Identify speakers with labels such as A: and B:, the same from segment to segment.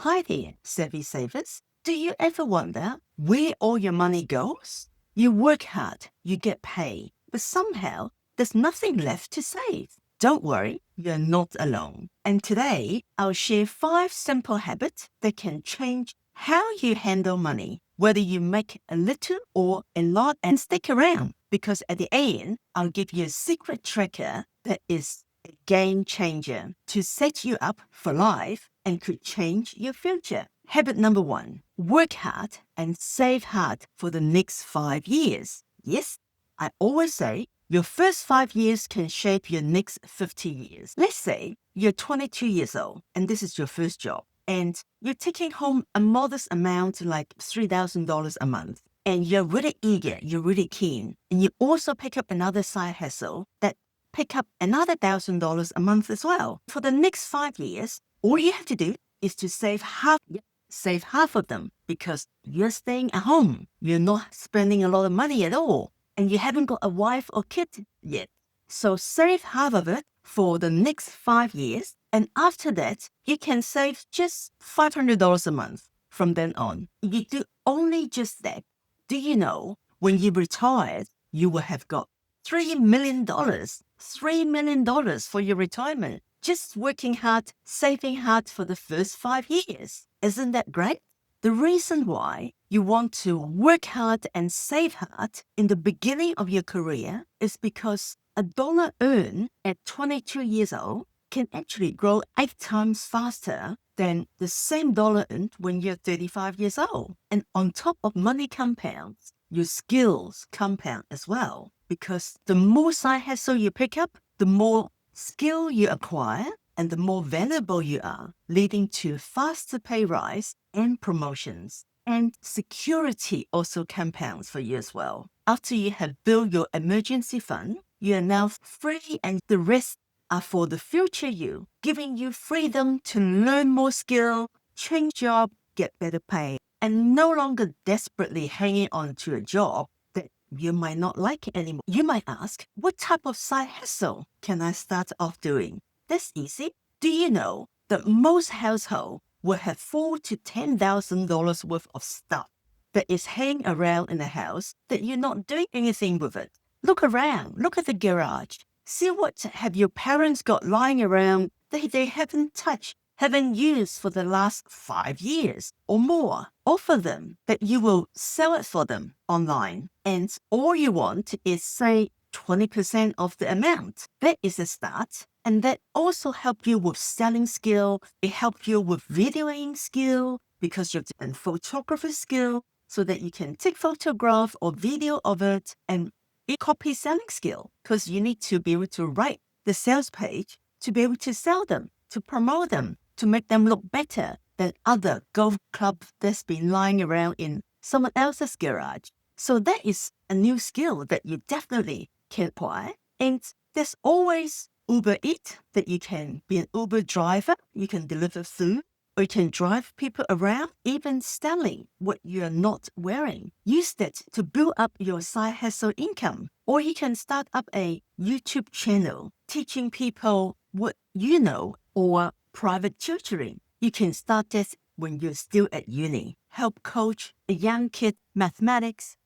A: Hi there, savvy savers. Do you ever wonder where all your money goes? You work hard, you get paid, but somehow there's nothing left to save. Don't worry, you're not alone. And today, I'll share 5 simple habits that can change how you handle money, whether you make a little or a lot, and stick around. Because at the end, I'll give you a secret tracker that is a game changer to set you up for life and could change your future. Habit number 1, work hard and save hard for the next 5 years. Yes, I always say your first 5 years can shape your next 50 years. Let's say you're 22 years old and this is your first job and you're taking home a modest amount like $3,000 a month. And you're really eager, you're really keen, and you also pick up another side hustle that pick up another $1,000 a month as well. For the next 5 years, all you have to do is to save half of them because you're staying at home. You're not spending a lot of money at all, and you haven't got a wife or kid yet. So save half of it for the next 5 years, and after that, you can save just $500 a month from then on. You do only just that. Do you know, when you retired, you will have got $3 million. $3 million for your retirement. Just working hard, saving hard for the first 5 years. Isn't that great? The reason why you want to work hard and save hard in the beginning of your career is because a dollar earned at 22 years old can actually grow 8 times faster than the same dollar earned when you're 35 years old. And on top of money compounds, your skills compound as well. Because the more side hustle you pick up, the more skill you acquire and the more valuable you are, leading to faster pay rise and promotions. And security also compounds for you as well. After you have built your emergency fund, you are now free and the rest are for the future you, giving you freedom to learn more skill, change job, get better pay, and no longer desperately hanging on to a job that you might not like anymore. You might ask, what type of side hustle can I start off doing? That's easy. Do you know that most households will have $4,000 to $10,000 worth of stuff that is hanging around in the house that you're not doing anything with it? Look around. Look at the garage. See what have your parents got lying around that they haven't touched, haven't used for the last 5 years or more. Offer them that you will sell it for them online. And all you want is, say, 20% of the amount. That is a start. And that also help you with selling skill. It helps you with videoing skill because you've done photography skill so that you can take photograph or video of it and copy selling skill because you need to be able to write the sales page to be able to sell them, to promote them, to make them look better than other golf clubs that's been lying around in someone else's garage. So that is a new skill that you definitely can acquire. And there's always Uber Eats that you can be an Uber driver, you can deliver food, or you can drive people around, even selling what you're not wearing. Use that to build up your side hustle income. Or you can start up a YouTube channel teaching people what you know or private tutoring. You can start this when you're still at uni. Help coach a young kid mathematics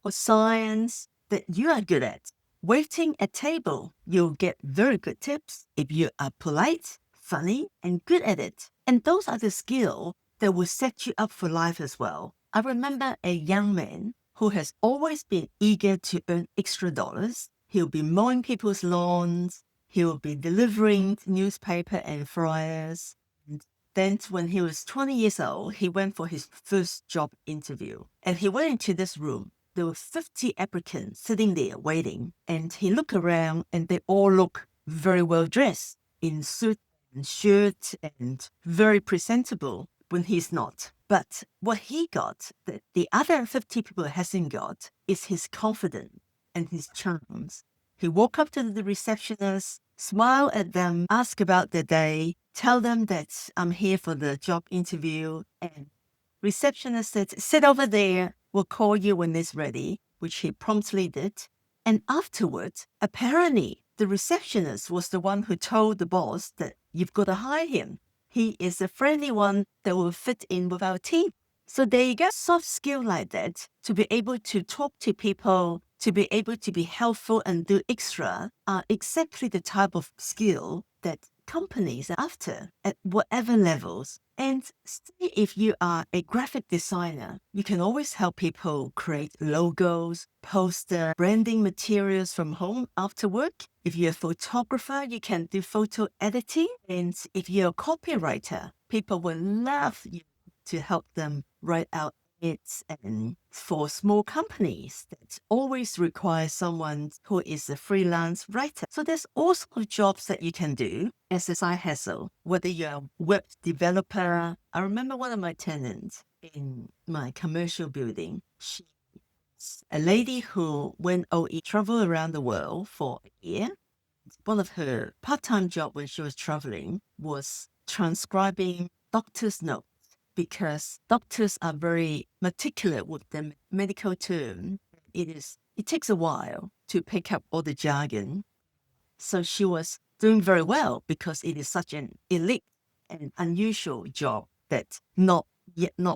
A: or science that you are good at. Waiting at table, you'll get very good tips if you are polite, funny, and good at it. And those are the skills that will set you up for life as well. I remember a young man who has always been eager to earn extra dollars. He'll be mowing people's lawns. He'll be delivering newspaper and flyers. And then when he was 20 years old, he went for his first job interview. And he went into this room. There were 50 applicants sitting there waiting. And he looked around and they all look very well dressed in suit and shirt and very presentable when he's not. But what he got that the other 50 people hasn't got is his confidence and his charms. He walked up to the receptionist, smile at them, ask about their day, tell them that I'm here for the job interview. And receptionist said, sit over there, we'll call you when it's ready, which he promptly did. And afterwards, apparently, the receptionist was the one who told the boss that you've got to hire him. he is a friendly one that will fit in with our team. So there you go, soft skill like that, to be able to talk to people, to be able to be helpful and do extra, are exactly the type of skill that companies are after at whatever levels. And say if you are a graphic designer, you can always help people create logos, poster, branding materials from home after work. If you're a photographer, you can do photo editing. And if you're a copywriter, people will love you to help them write out ads. And for small companies that always require someone who is a freelance writer. So there's all sorts of jobs that you can do as a side hustle, whether you're a web developer. I remember one of my tenants in my commercial building. She's a lady who went OE, travel around the world for a year. One of her part-time job when she was traveling was transcribing doctor's notes, because doctors are very meticulous with the medical term. It takes a while to pick up all the jargon. So she was doing very well because it is such an elite and unusual job that not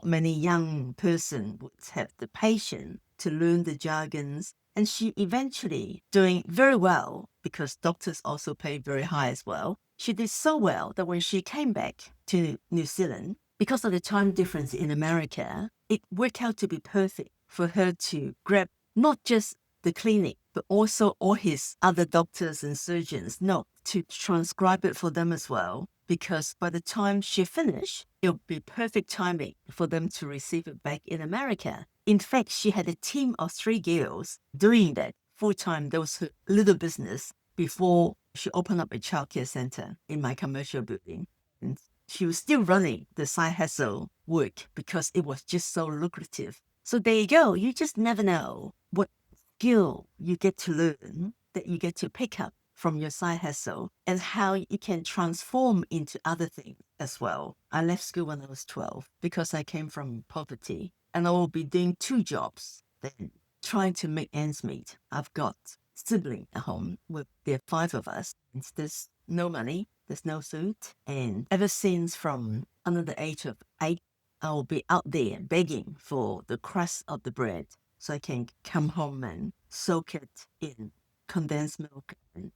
A: many young person would have the patience to learn the jargons. And she eventually doing very well because doctors also pay very high as well. She did so well that when she came back to New Zealand, because of the time difference in America, it worked out to be perfect for her to grab not just the clinic, but also all his other doctors and surgeons, to transcribe it for them as well. Because by the time she finished, it would be perfect timing for them to receive it back in America. In fact, she had a team of 3 girls doing that full-time. That was her little business before she opened up a childcare center in my commercial building. And she was still running the side hustle work because it was just so lucrative. So there you go. You just never know what skill you get to learn, that you get to pick up from your side hustle, and how you can transform into other things as well. I left school when I was 12 because I came from poverty, and I will be doing 2 jobs, then trying to make ends meet. I've got siblings at home. There are 5 of us. There's no money, there's no food. And ever since from under the age of 8, I will be out there begging for the crust of the bread so I can come home and soak it in condensed milk, and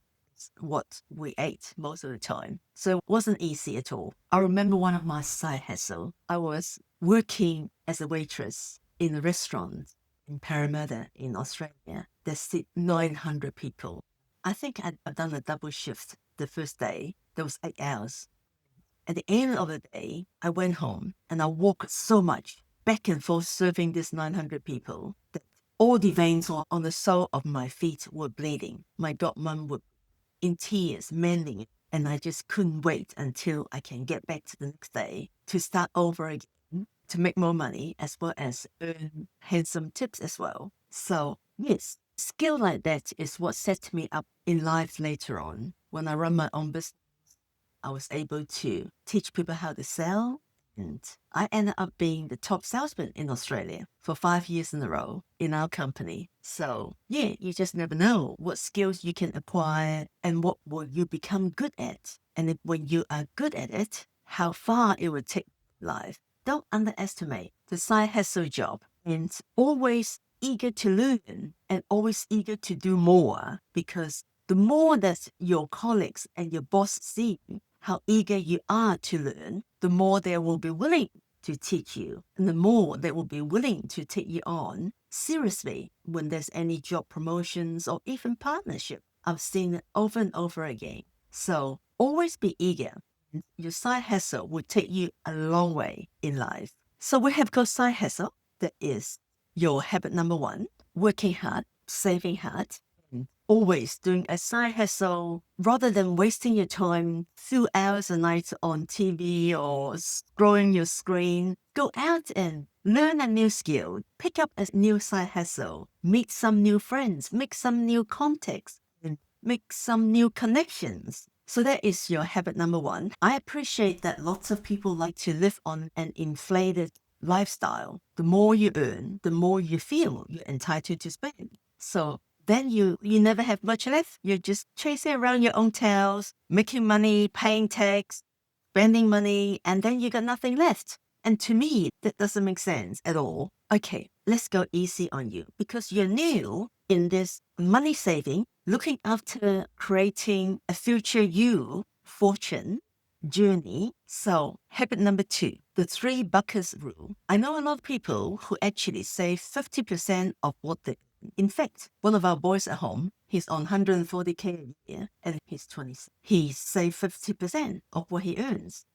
A: what we ate most of the time. So it wasn't easy at all. I remember one of my side hustle. I was working as a waitress in a restaurant in Parramatta in Australia. There sit 900 people. I think I'd done a double shift the first day. That was 8 hours. At the end of the day, I went home and I walked so much back and forth serving these 900 people that all the veins on the sole of my feet were bleeding. My godmum would in tears, mending it, and I just couldn't wait until I can get back to the next day to start over again, to make more money as well as earn handsome tips as well. So yes, skill like that is what set me up in life later on. When I run my own business, I was able to teach people how to sell, and I ended up being the top salesman in Australia for 5 years in a row in our company. So yeah, you just never know what skills you can acquire and what will you become good at. And when you are good at it, how far it will take life. Don't underestimate the side hustle job, and always eager to learn and always eager to do more, because the more that your colleagues and your boss see how eager you are to learn, the more they will be willing to teach you, and the more they will be willing to take you on seriously when there's any job promotions or even partnership. I've seen it over and over again. So always be eager. Your side hustle will take you a long way in life. So we have got side hustle. That is your habit number 1, working hard, saving hard, always doing a side hustle rather than wasting your time 2 hours a night on TV or scrolling your screen. Go out and learn a new skill, pick up a new side hustle, meet some new friends, make some new contacts, and make some new connections. So that is your habit number 1. I appreciate that lots of people like to live on an inflated lifestyle. The more you earn, the more you feel you're entitled to spend. So then you never have much left. You're just chasing around your own tails, making money, paying tax, spending money, and then you got nothing left. And to me, that doesn't make sense at all. Okay, let's go easy on you because you're new in this money saving, looking after creating a future you fortune journey. So habit number 2, the 3 buckets rule. I know a lot of people who actually save 50% of what they earn. In fact, one of our boys at home, he's on 140K a year and he's 20. He saved 50% of what he earns.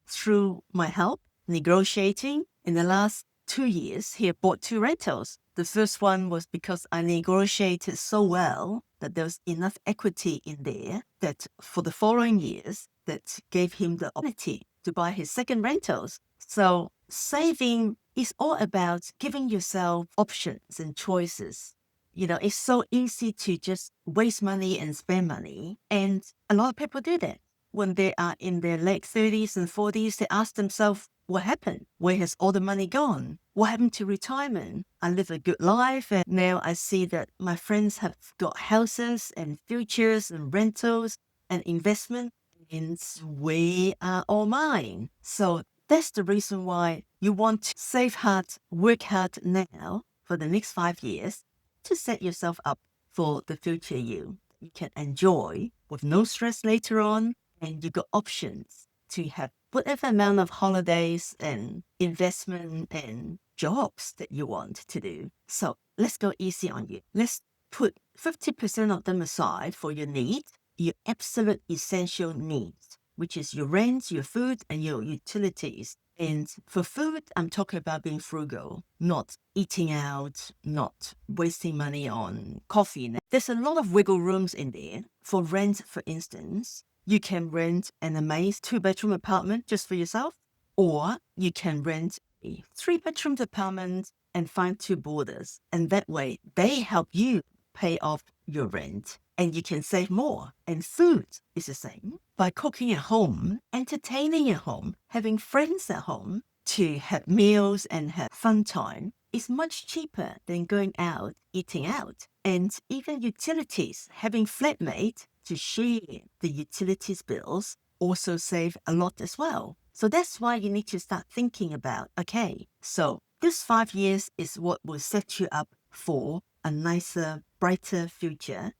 A: Through my help negotiating in the last 2 years, he bought 2 rentals. The first one was because I negotiated so well that there was enough equity in there that for the following years, that gave him the opportunity to buy his second rentals. So saving is all about giving yourself options and choices. You know, it's so easy to just waste money and spend money. And a lot of people do that. When they are in their late 30s and 40s, they ask themselves, what happened? Where has all the money gone? What happened to retirement? I lived a good life and now I see that my friends have got houses and futures and rentals and investment, and where are all mine? So that's the reason why you want to save hard, work hard now for the next 5 years to set yourself up for the future you can enjoy with no stress later on, and you got options to have whatever amount of holidays and investment and jobs that you want to do. So let's go easy on you. Let's put 50% of them aside for your needs, your absolute essential needs, which is your rent, your food, and your utilities. And for food, I'm talking about being frugal, not eating out, not wasting money on coffee. There's a lot of wiggle rooms in there. For rent, for instance, you can rent an amazing 2-bedroom apartment just for yourself, or you can rent a 3-bedroom apartment and find 2 boarders. And that way, they help you pay off your rent and you can save more. And food is the same. By cooking at home, entertaining at home, having friends at home to have meals and have fun time is much cheaper than going out, eating out. And even utilities, having flatmate to share the utilities bills also save a lot as well. So that's why you need to start thinking about, okay, so this 5 years is what will set you up for a nicer, brighter future.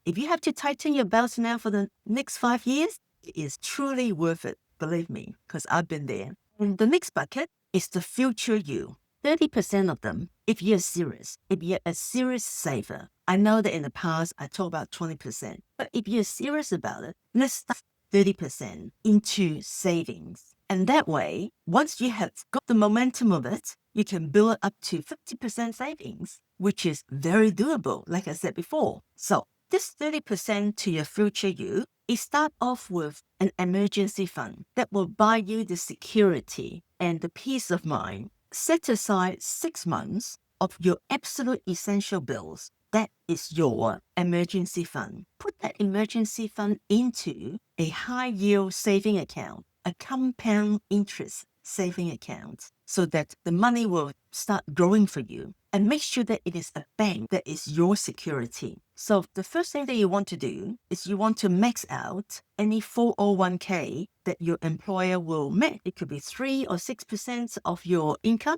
A: If you have to tighten your belts now for the next 5 years, it is truly worth it, believe me, because I've been there. And the next bucket is the future you. 30% of them, if you're serious, if you're a serious saver. I know that in the past I talked about 20%, but if you're serious about it, let's start 30% into savings. And that way, once you have got the momentum of it, you can build it up to 50% savings, which is very doable, like I said before. So this 30% to your future you is start off with an emergency fund that will buy you the security and the peace of mind. Set aside 6 months of your absolute essential bills. That is your emergency fund. Put that emergency fund into a high yield saving account, a compound interest saving account, so that the money will start growing for you. And make sure that it is a bank that is your security. So the first thing that you want to do is you want to max out any 401k that your employer will match. It could be 3 or 6% of your income.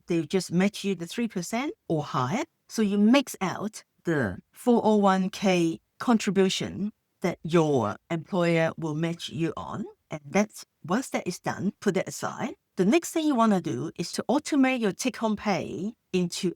A: They just match you the 3% or higher. So you max out the 401k contribution that your employer will match you on. And that's once that is done, put that aside. The next thing you want to do is to automate your take-home pay into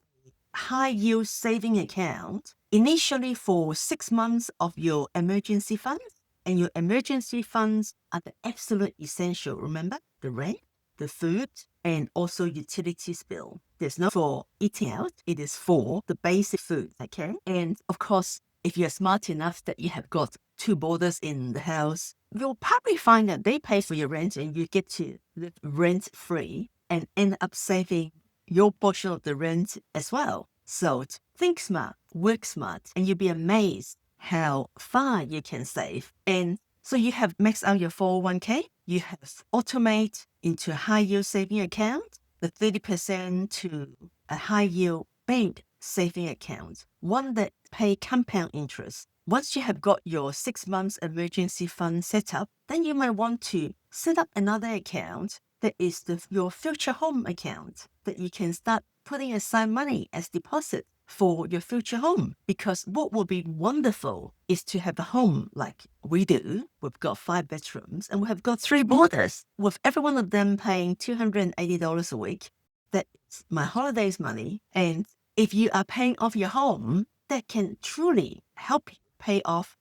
A: a high-yield saving account, initially for 6 months of your emergency funds. And your emergency funds are the absolute essential. Remember, the rent, the food, and also utilities bill. There's no for eating out. It is for the basic food, okay? And of course, if you're smart enough that you have got 2 boarders in the house, you'll probably find that they pay for your rent and you get to live rent-free and end up saving your portion of the rent as well. So think smart, work smart, and you'll be amazed how far you can save. And so you have maxed out your 401k, you have automate into a high-yield saving account, the 30% to a high-yield bank saving account, one that pay compound interest. Once you have got your 6 months emergency fund set up, then you might want to set up another account that is your future home account that you can start putting aside money as deposit for your future home. Because what will be wonderful is to have a home like we do. We've got 5 bedrooms and we have got 3 boarders, with every one of them paying $280 a week. That's my holidays money. And if you are paying off your home, that can truly help you pay off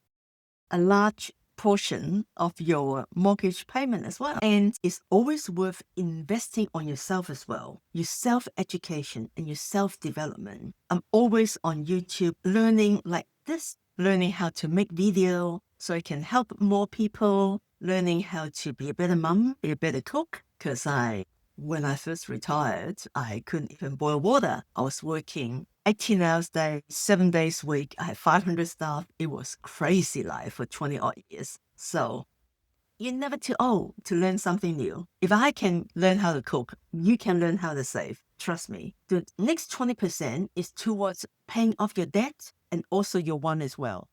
A: a large portion of your mortgage payment as well. And it's always worth investing on yourself as well, your self-education and your self-development. I'm always on YouTube learning like this, learning how to make video so I can help more people, learning how to be a better mom, be a better cook, because when I first retired, I couldn't even boil water. I was working 18 hours a day, 7 days a week. I had 500 staff. It was crazy life for 20 odd years. So you're never too old to learn something new. If I can learn how to cook, you can learn how to save. Trust me. The next 20% is towards paying off your debt and also your want as well.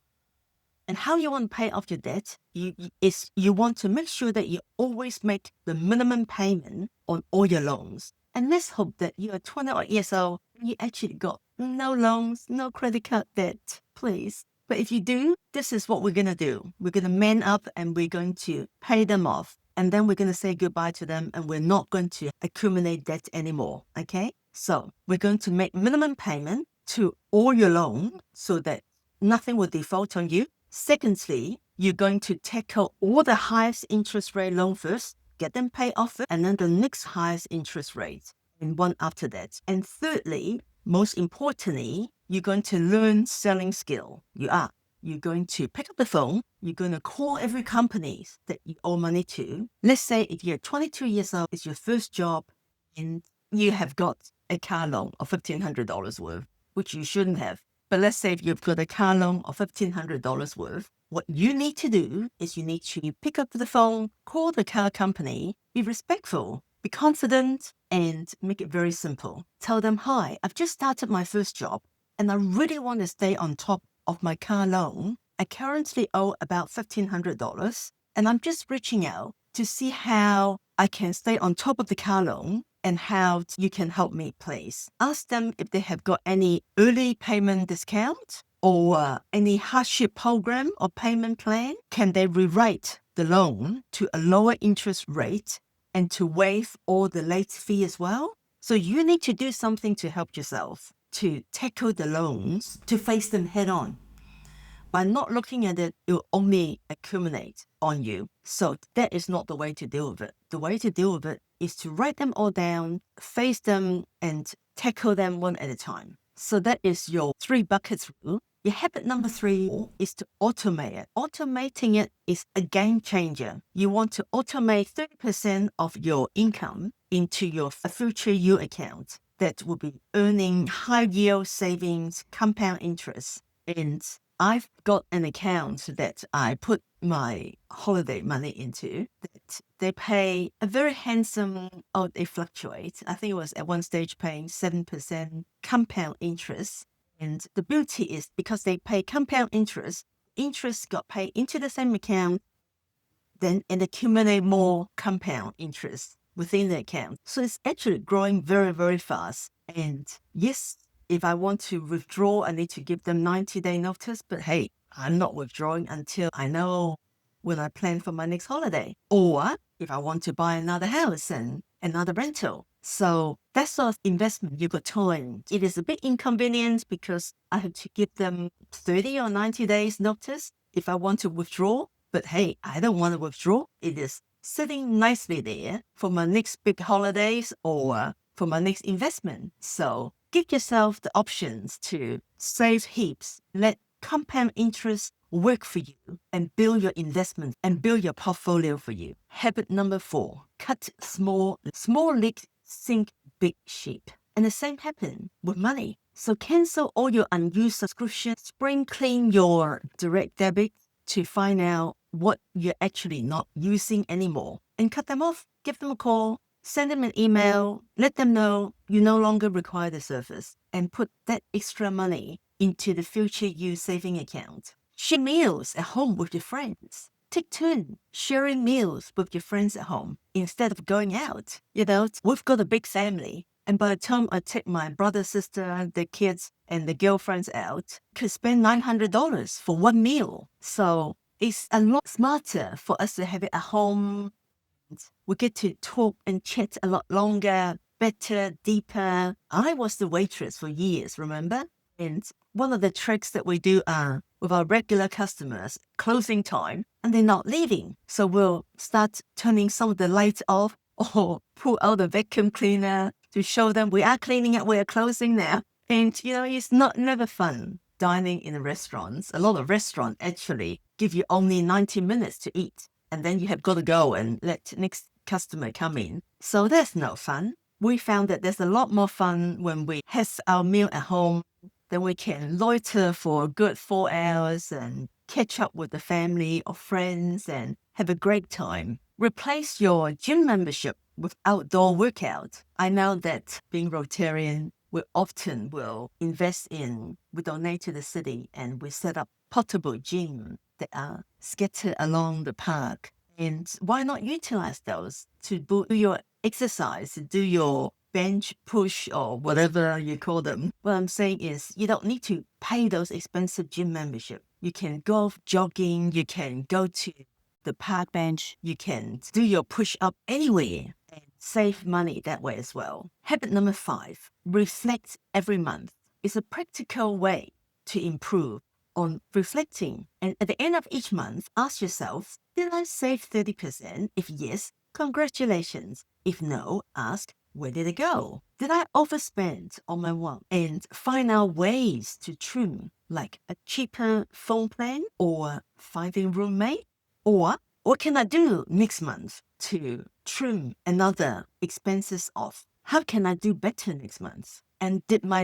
A: And how you want to pay off your debt you want to make sure that you always make the minimum payment on all your loans. And let's hope that you are 20 years old and you actually got no loans, no credit card debt, please. But if you do, this is what we're going to do. We're going to man up and we're going to pay them off. And then we're going to say goodbye to them and we're not going to accumulate debt anymore, okay? So we're going to make minimum payment to all your loans so that nothing will default on you. Secondly, you're going to tackle all the highest interest rate loan first, get them paid off, and then the next highest interest rate, and one after that. And thirdly, most importantly, you're going to learn selling skill. You're going to pick up the phone. You're going to call every company that you owe money to. Let's say if you're 22 years old, it's your first job, and you have got a car loan of $1,500 worth, which you shouldn't have. But let's say if you've got a car loan of $1,500 worth, what you need to do is you need to pick up the phone, call the car company, be respectful, be confident, and make it very simple. Tell them, hi, I've just started my first job and I really want to stay on top of my car loan. I currently owe about $1,500 and I'm just reaching out to see how I can stay on top of the car loan and how you can help me, please. Ask them if they have got any early payment discount or any hardship program or payment plan. Can they rewrite the loan to a lower interest rate and to waive all the late fee as well? So you need to do something to help yourself, to tackle the loans, to face them head on. By not looking at it, it will only accumulate on you. So that is not the way to deal with it. The way to deal with it is to write them all down, face them, and tackle them one at a time. So that is your 3 buckets rule. Your habit number 3 is to automate it. Automating it is a game changer. You want to automate 30% of your income into your future you account that will be earning high yield savings, compound interest. And I've got an account that I put my holiday money into that they pay a very handsome, they fluctuate. I think it was at one stage paying 7% compound interest. And the beauty is because they pay compound interest got paid into the same account, then and accumulate more compound interest within the account. So it's actually growing very, very fast. And yes, if I want to withdraw, I need to give them 90-day notice. But hey, I'm not withdrawing until I know when I plan for my next holiday. Or if I want to buy another house and another rental. So that sort of investment, you got time. It is a bit inconvenient because I have to give them 30 or 90 days notice if I want to withdraw. But hey, I don't want to withdraw. It is sitting nicely there for my next big holidays or for my next investment. So give yourself the options to save heaps, let compound interest work for you and build your investment and build your portfolio for you. Habit number 4, cut small leaks sink big ship. And the same happen with money. So cancel all your unused subscriptions, spring clean your direct debit to find out what you're actually not using anymore and cut them off. Give them a call, send them an email, let them know you no longer require the service and put that extra money into the future you saving account. Share meals at home with your friends. Take turn sharing meals with your friends at home instead of going out. You know, we've got a big family. And by the time I take my brother, sister, the kids, and the girlfriends out, I could spend $900 for one meal. So it's a lot smarter for us to have it at home. We get to talk and chat a lot longer, better, deeper. I was the waitress for years, remember? And one of the tricks that we do with our regular customers, closing time, and they're not leaving. So we'll start turning some of the lights off or pull out the vacuum cleaner to show them we are cleaning up, we are closing now. And, you know, it's never fun dining in restaurants. A lot of restaurants actually give you only 90 minutes to eat. And then you have got to go and let next customer come in. So that's no fun. We found that there's a lot more fun when we have our meal at home. Then we can loiter for a good 4 hours and catch up with the family or friends and have a great time. Replace your gym membership with outdoor workout. I know that being Rotarian, we often will invest we donate to the city and we set up portable gym that are scattered along the park. And why not utilize those to do your exercise, to do your bench, push, or whatever you call them? What I'm saying is you don't need to pay those expensive gym membership. You can go jogging, you can go to the park bench, you can do your push-up anywhere and save money that way as well. Habit number 5, reflect every month. It's a practical way to improve on reflecting. And at the end of each month, ask yourself, did I save 30%? If yes, congratulations. If no, ask, where did it go? Did I overspend on my wants? And find out ways to trim, like a cheaper phone plan or finding roommate. Or what can I do next month to trim another expenses off? How can I do better next month? And did my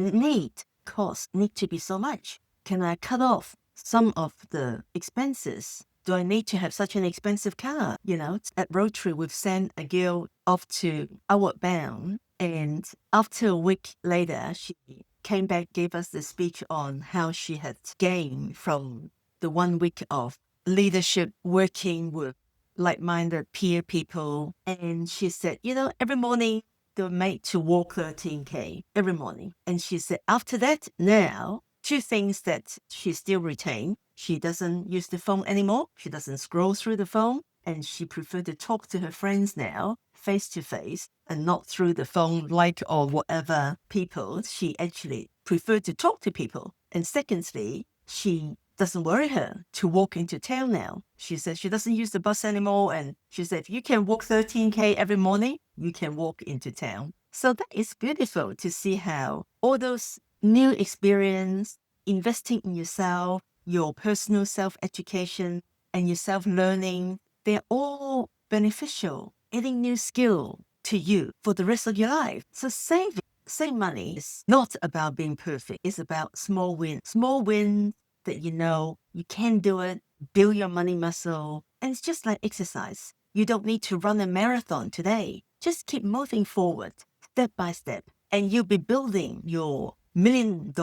A: cost need to be so much? Can I cut off some of the expenses? Do I need to have such an expensive car? You know, at Rotary, we've sent a girl off to Outward Bound, and after a week later, she came back, gave us the speech on how she had gained from the 1 week of leadership working with like-minded peer people. And she said, you know, every morning they were made to walk 13K every morning. And she said, after that, now, 2 things that she still retained. She doesn't use the phone anymore. She doesn't scroll through the phone. And she prefers to talk to her friends now, face to face, and not through the phone, or whatever people. She actually prefers to talk to people. And secondly, she doesn't worry her to walk into town now. She says she doesn't use the bus anymore. And she said, if you can walk 13K every morning, you can walk into town. So that is beautiful to see how all those new experience, investing in yourself, your personal self-education, and your self-learning, they're all beneficial, adding new skill to you for the rest of your life. So saving money is not about being perfect. It's about small wins. Small wins that you know you can do it, build your money muscle. And it's just like exercise. You don't need to run a marathon today. Just keep moving forward, step by step, and you'll be building your $1 million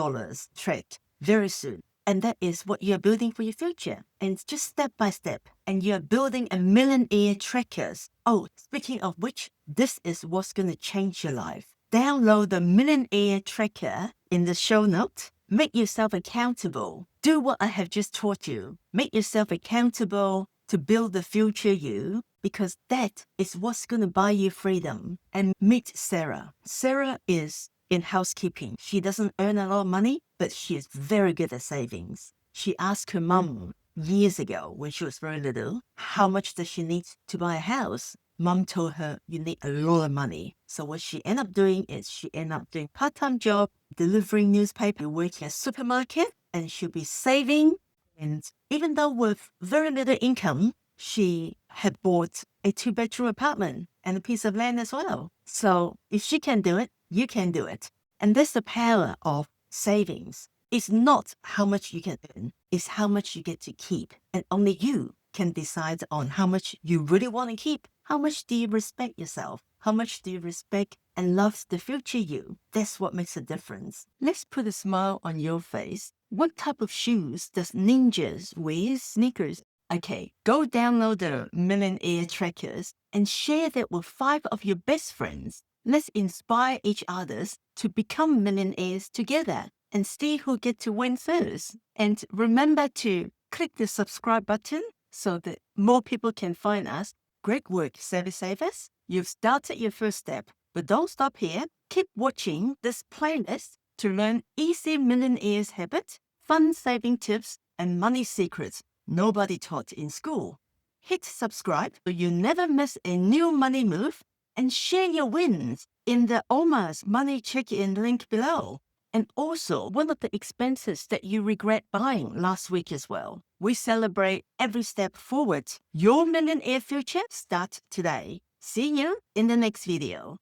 A: track very soon. And that is what you're building for your future. And it's just step by step. And you're building a millionaire trackers. Oh, speaking of which, this is what's going to change your life. Download the millionaire tracker in the show notes. Make yourself accountable. Do what I have just taught you. Make yourself accountable to build the future you, because that is what's going to buy you freedom. And meet Sarah. Sarah is in housekeeping. She doesn't earn a lot of money, but she is very good at savings. She asked her mom years ago when she was very little, how much does she need to buy a house? Mom told her, you need a lot of money. So what she ended up doing is she ended up doing part-time job, delivering newspaper, working at a supermarket, and she'll be saving. And even though with very little income, she had bought a 2-bedroom apartment and a piece of land as well. So if she can do it, you can do it. And that's the power of savings. It's not how much you can earn, it's how much you get to keep. And only you can decide on how much you really want to keep. How much do you respect yourself? How much do you respect and love the future you? That's what makes a difference. Let's put a smile on your face. What type of shoes does ninjas wear? Sneakers. Okay, go download the Millionaire Trackers and share that with 5 of your best friends. Let's inspire each other to become millionaires together and see who get to win first. And remember to click the subscribe button so that more people can find us. Great work, Savvy Savers. You've started your first step, but don't stop here. Keep watching this playlist to learn easy millionaires habits, fun saving tips, and money secrets nobody taught in school. Hit subscribe so you never miss a new money move, and share your wins in the Oma's money check-in link below. And also one of the expenses that you regret buying last week as well. We celebrate every step forward. Your millionaire future starts today. See you in the next video.